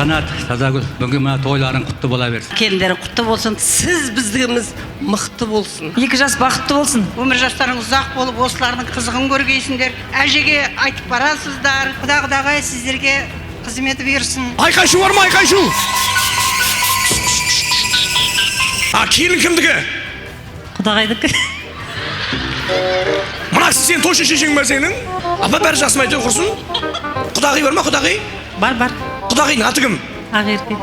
Жанат, Тазагүл, бүгін мына тойларың құтты бола берсін. Келіндерің құтты болсын, сіз біздігіміз мықты болсын. 2 жас бақытты болсын. Өмір жастарың ұзақ болып, осылардың қызығын көргейсіңдер. Әжеге айтып барасыздар. Құдағай сіздерге қызметі берсін. Айқайшу бар ма, айқайшу? Келін кімдікі? Құдағайдікі. Мына сен тойшы шешең бар сенің? Апа бәрі жасым айтып құрсын? Құдағай бар ма, құдағай? Бар. Құдағайың аты кім? Ақерке.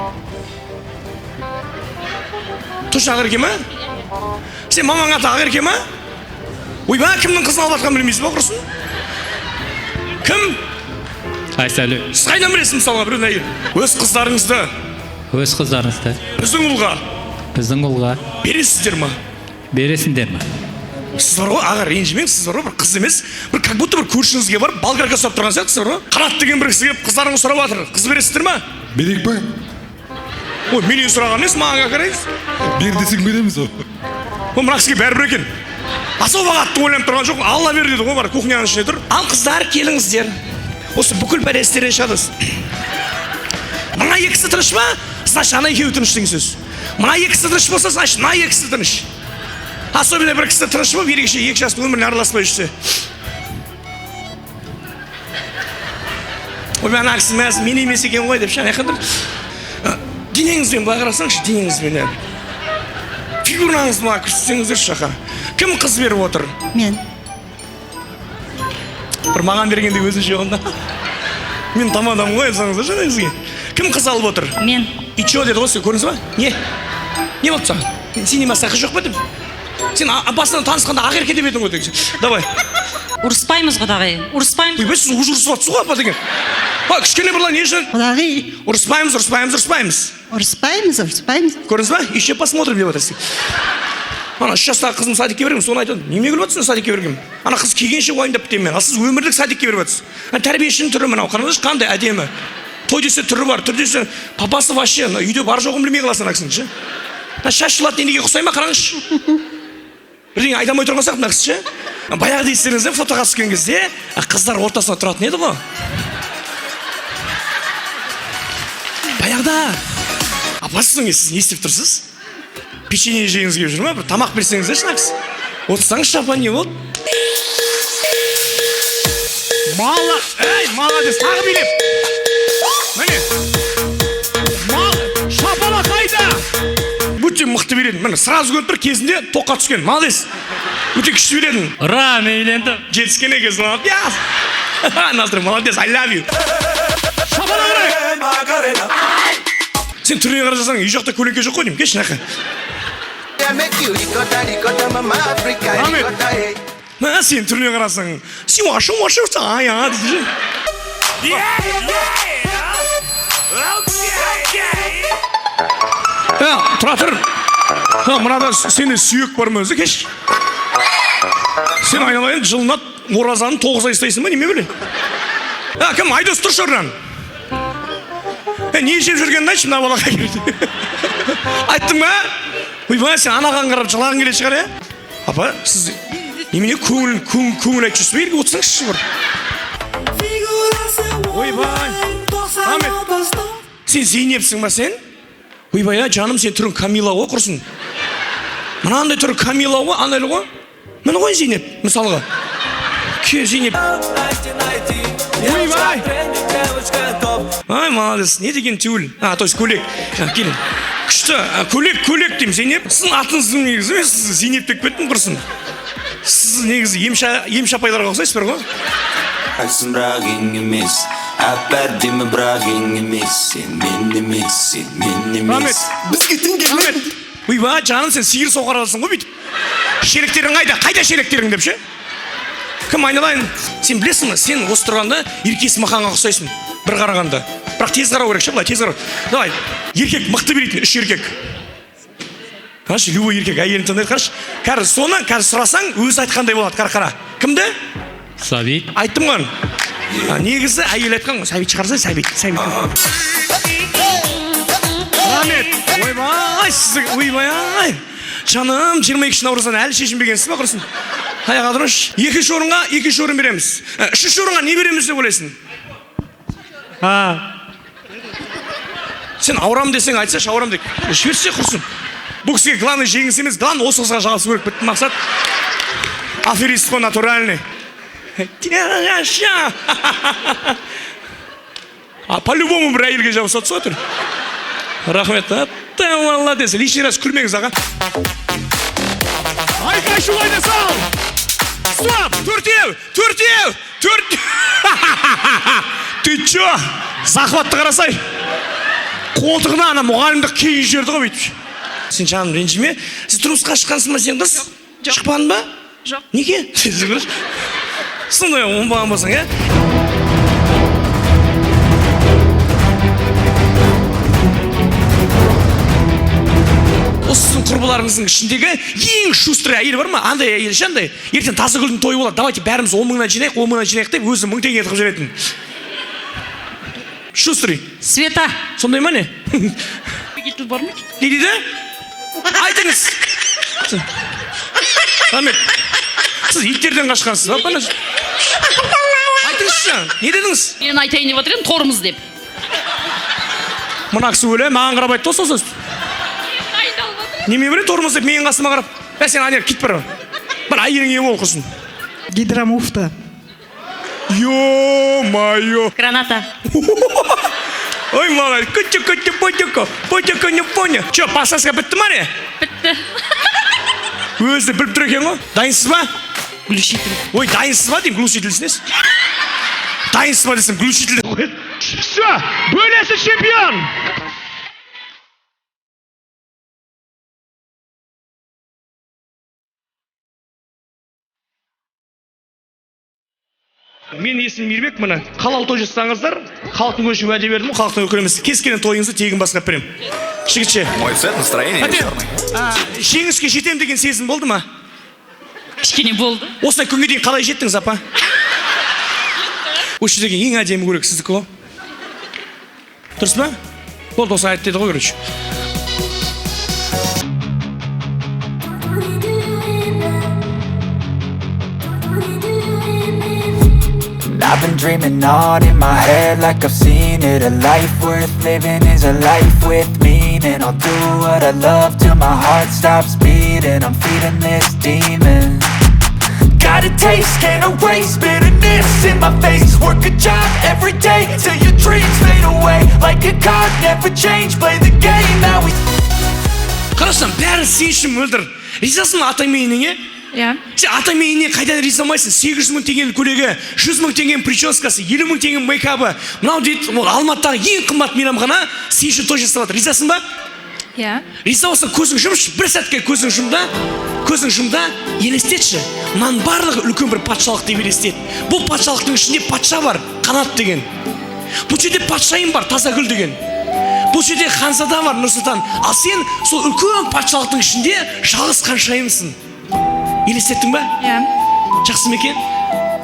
Точно Ақерке ма? Сен мамаң аты Ақерке ма? Ойбай, кімнің қызын алып жатқанын білмейсіз ба, құрсын? Кім? Айсәлі. Сіз қайдан білесіз мысалға біреудің әйелін? Өз қыздарыңызды, Өз қыздарыңызды біздің ұлға біздің ұлға бересіздер ма? бересіңдер ма? Сіз бар ғой, аға ренжімеңіз, сіз бар ғой, бір қыз емес, бір как будто бір көршіңізге барып болгарка сұрап тұрған сияқтысыз бар ғой. Қанат деген бір кісі келіп қыздарыңыз сұрап жатыр, қыз бересіздер ма? Берейік па? Ой, менен сұраған емес, маған қарайсыз. Бер десең береміз ғой. Ой, мына кісіге бәрібір екен. Особо қатты ойланып тұрған жоқ, алла бер деді ғой, бар кухняның ішінде тұр. Ал қыздар келіңіздер. Осы бүкіл пәрестерден шығады. Мына екісі тыныш па? Значит, ана екеуі тыныш деген сөз. Мына екісі тыныш болса, значит, мына екісі тыныш. Особенно бір кісі тыныш болып, ерекше 2 жастың өміріне араласпай жүрсе. Ой, мен ана кісі мәз мен емес екен ғой деп ше, айқындыр. Денеңізбен былай қарасаңшы, денеңізбен. Фигураңызды мына көрсетсеңіздерші жақа. Кім қыз беріп отыр? Мен. Бір маған бергенде өзінше онда. Мен тамадамын ғой, айтсаңыздар жаңа бізге. Кім қыз алып отыр? Мен. И чё деді ғой, сен көрдіңіз ба? Не болды саған? Сен немесе қыз жоқ па деп? Сен басынан танысқанда Ақерке деп едің ғой деген. Давай. Ұрыспаймыз құдағай. Ұрыспаймыз. Ойбай, сіз уже ұрысып жатсыз ғой апа деген. Кішкене бір не үшін? Құдағай. Ұрыспаймыз. Көрдіңіз ба? Еще посмотрим деп отырсыз. Ана 3 жастағы қызым садикке беремін, соны айтады. Неме келіп отырсың садикке бергенмін? Ана қыз келгенше уайымдап бітемін мен. Ал сіз өмірлік садикке беріп отырсыз. Тәрбиешінің түрі мынау. Қараңызшы, қандай әдемі. Той десе түрі бар, түр десе папасы вообще үйде бар жоғын білмей қаласың ана кісінің. Шаш жылады неге ұқсай ма, қараңызшы. Бірдеңе айдамай тұрған сияқты мына кісі. Баяғы дейсіңіздер фотоға түскен кезде қыздар ортасына тұратын еді ғой. Баяғыда апасының сіз не істеп тұрсыз? Печенье жегіңіз келіп жүр ма? Бір тамақ берсеңіздерші мына кісі. Отырсаңызшы апа, не болды? Молодец, тағы билеп. Міне. Шапала қайда? Өте мықты беретін. Міне, сразу көріп тұр, кезінде тоққа түскен. Молодец. Өте күшті беретін. Ура, мейлендім. Жетіскен екенсің алып. Насыр, молодец, I love you. Шапала қарай. Сен түріне қарай жасаң, үй жақта көлеңке жоқ қой деймін. Кеш, нақы. Сен түріне қарасың, сен уашу ая дейді. Тұра тұр. Мынада сенде сүйек бар ма өзі, кеш? Сен айналайын жылына оразаны 9 ай ұстайсың ба, неме біле? Кім, Айдос тұршы орнан. Не жеп жүргенін айтшы, мына балаға келді. Айттың ба? Ойбай, сен анаған қарап жылағың келе шығар, е? Апа, сіз немене көңіл айтып жүрсіз бе, елге отырсаңызшы бір. Ойбай, Ахмет, сен Зейнепсің ба сен? Ойбай, жаным, сен түрің Камила ғой, құрсын. Мынандай түрі Камила ғой, анайлы ғой. Міне ғой Зейнеп, мысалға. Ке, Зейнеп. Ойбай. Ай, молодец, не деген тюль? То есть көлек. Келін. Күшті, көлек деймін, Зейнеп. Сіздің атыңыздың негізі емес, сіз Зейнеп деп кеттің құрсын. Сіз негізі емшапайларға ұқсайсыз бар ғой? Айсын бірақ ең емес, әпердемі бірақ ең емес, сен мен емес. Біз кеттің келмет. Ойбай, жаным, сен сиыр соқар аласың ғой бүйтіп. Шеректерің қайда шеректерің деп ше? Кім айналайын? Сен білесің ме, сен осы тұрғанда еркес мақанға ұқсайсың. Бір қарағанда. Бірақ тез қарау керек ше, былай тез қарау. Давай, еркек мықты беретін, 3 еркек. Қарашы, любой еркек әйелін таңдайды, қарашы. Кәрі соны, кәрі сұрасаң, өзі айтқандай болады, қара. Кімді? Сәбит. Айттым ғын. Негізі әйел айтқан ғой, Сәбит шығарса, Сәбит. Рахмет. Ойбай. Жаным, 22 наурыздан әлі шешінбегенсіз ба құрсын? Аяға тұрыш. 2-ші орынға 2-ші орын береміз. 3-ші орынға не береміз деп ойлайсың? Сен ауырам десең айтсашы, ауырам дек. Жіберсе құрсын. Бұл кісіге главный жеңіс емес, главный осы қызға жағысы көріп бітті мақсат. Аферистко натуральный. По-любому бір әйелге жабысады сол тұр. Рахмет. Молодец. Лишний раз күлмеңіз аға. Айқай шулайды сал. Стоп! Төртеу! Ты чё? Захватты қарасай. Қолтығына ана мұғалімді кейін жерді ғой бүйтіп. Сен жаным ренжіме? Сіз тұрмысқа шыққансың ба сен қыз? Шықпадың ба? Жоқ. Неге? Сондай оңбаған болсаң, ә? Осы құрбыларыңыздың ішіндегі ең шустрый әйел бар ма? Андай әйел шандай. Ертең Тазагүлдің тойы болады. Давайте бәріміз 10 мыңнан жинайық деп өзі 1000 теңге етіп жүретін. Шустрый. Света. Сондай ма не? Кету бар ма? Не дейді? Айтыңыз. Рахмет. Сіз иттерден қашқансыз ба? Айтыңызшы, не дедіңіз? Мен айтайын деп отырмын, торымыз деп. Мына кісі өле, маған қарап айтты осы сөз. Неме біле торымыз деп менің қасыма қарап. Сен анер кит бір. Бір айырың ем ол құрсын. Гидромуфта. Ё-майо. Граната. Ой, малай, потеко, не понял. Че, пасаска бітті ма не? Бітті. Өзі біліп тұр екен ғой. Дайынсыз ба? Глушитель. Ой, дайынсыз ба деймін, глушительсінес. Дайынсыз ба десем, глушитель қойды. Все, бөлесі чемпион! Мен есімім Мейірбек, мына халал той жасаңыздар, халықтың көші уәде бердім, халықтың өкіреміз. Кез келген тойыңызды тегін басқап берем. Жігітше. Мой цвет настроения черный. Жеңіске жетем деген сезім болды ма? Кішкене болды. Осындай күнге дейін қалай жеттіңіз, апа? Осы жердегі ең әдемі көрек сіздікі ғой. Дұрыс па? Болды, осы айтты деді ғой, көрекші. I've been dreaming on in my head like I've seen it. A life worth living is a life with meaning. I'll do what I love till my heart stops beating. I'm feeding this demon. Got a taste, can't erase bitterness in my face. Work a job every day till your dreams fade away. Like a card, never change, play the game now we... Қарасам, бәрі сен үшін мөлдір. Ризасың ба ата мейініңе? Иә. Сен ата мейініне қайдан ризамайсың? 800 мың теңгенің көлегі, 100 мың теңгенің прическасы, 50 мың теңгенің мейкабы. Мынау дейді, Алматыдағы ең қымбат мейрамхана сен үшін той жасап жатыр. Ризасың ба? Иә. Риза болсаң көзің жұмшы, бір сәтке көзің жұмда елестетші. Мынаның барлығы үлкен бір патшалық деп елестет. Бұл патшалықтың ішінде патша бар, Қанат деген. Бұл жерде патшайым бар, Тазагүл деген. Бұл жерде ханзада бар, Нұрсұлтан. Ал сен сол үлкен патшалықтың ішінде жалғыз ханшайымсың. Елестеттің ба? Иә. Жақсы ма екен?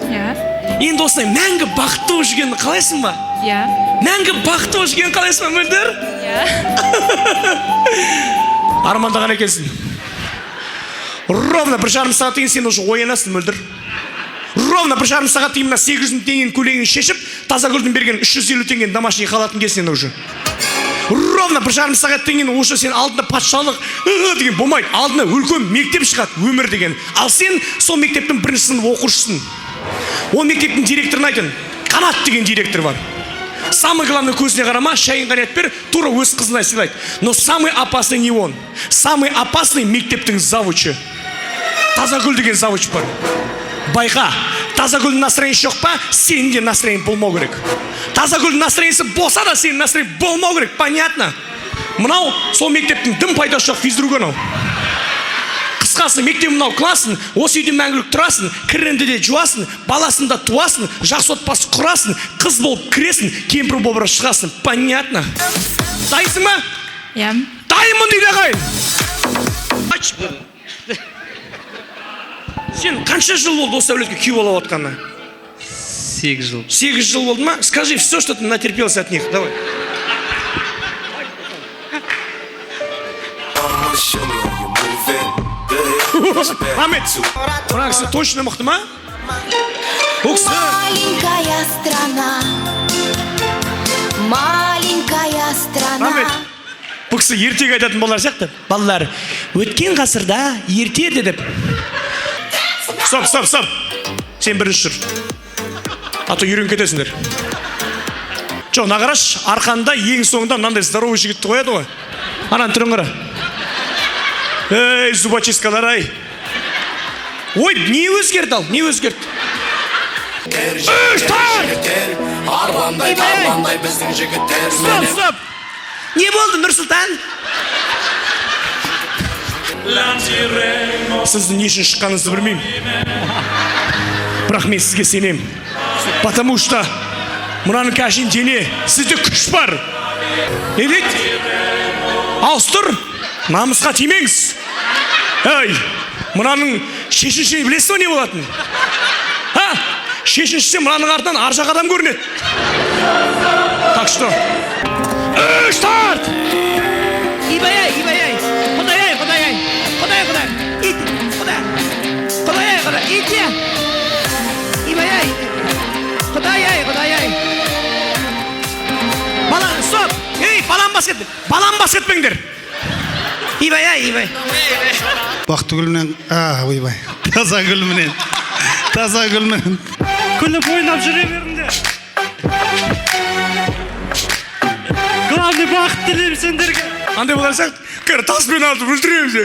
Иә. Енді осылай мәңгі бақытты болып жүргенді қалайсың ба? Иә. Мәңгі бақытты болып жүргенді қалайсың ба, мөлдір? Иә. Армандаған екенсің. Ровно 1,5 сағат дейін сен уже оянасың, мөлдір. Ровно 1,5 сағат дейін 800 мың теңгенің көлегін шешіп, Тазагүлдің берген 350 теңгенің домашний халатын киесің уже. Ровно 1,5 сағат деген уже сен алдында патшалық деген болмайды. Алдында үлкен мектеп шығады, өмір деген. Ал сен сол мектептің бірінші сынып оқушысың. Ол мектептің директорын айтын. Қанат деген директор бар. Самый главный көзіне қарама, шайын қайнат бер, тура өз қызына сыйлайды. Но самый опасный не он. Самый опасный мектептің завучы. Тазагүл деген завуч бар. Байқа, Тазагүлдің настроениесі жоқ па, сенің де настроениең болмау керек. Тазагүлдің настроениесі болса да сенің настроениең болмау керек, понятно? Мынау сол мектептің дым пайдасы жоқ физрук анау. Қысқасы мектеп мынау классың, осы үйде мәңгілік тұрасың, кірінді де жуасың, баласын да туасың, жақсы отбасы құрасың, қыз болып кіресің, кемпір болып шығасың, понятно? Дайынсың ба? Иә. Дайынмын дейді ағайын. Айтшы. Сен қанша жыл болды осы әулетке күйеу бола отқанына? 8 жыл. 8 жыл болды ма? Скажи все, что ты натерпелся от них. Давай. Ахмет, мына кісі точно мықты ма? Маленькая страна, рахмет. Бұл кісі ертегі айтатын балалар сияқты. Балалар, өткен ғасырда ертеді деп. Стоп. Сен бірінші жүр. А то үйреніп кетесіңдер. Жоқ, нағараш, арқанда ең соңында мынандай здоровый жігітті қояды ғой. Анан түрін қара. Ей, зубочисткалар ай. Ой, не өзгерді ал, не өзгерді? Стоп. Не болды, Нұрсұлтан? Сіздің не үшін шыққаныңызды білмеймін. Бірақ мен сізге сенем. Потому что мұнаның кәшін дене, сізде күш бар. Не дейді? Ауыстыр, намысқа тимеңіз. Ей, мұнаның шешінші білесіз не болатын? Шешіншісі мұнаның артынан аржақ адам көрінеді. Так что? Старт! Ибай-ай. Құдай. Ите. Ибай-ай. Құдай-ай. Балан, стоп! Ей, балан баскетпеңдер. Ибай-ай. Бақты гүлменен, ойбай. Таза гүлменен. Күліп ойнап жүре беріңдер. Главный бақыт тілеймін сендерге. Андай боларсақ, таспен алып өлтіреміз.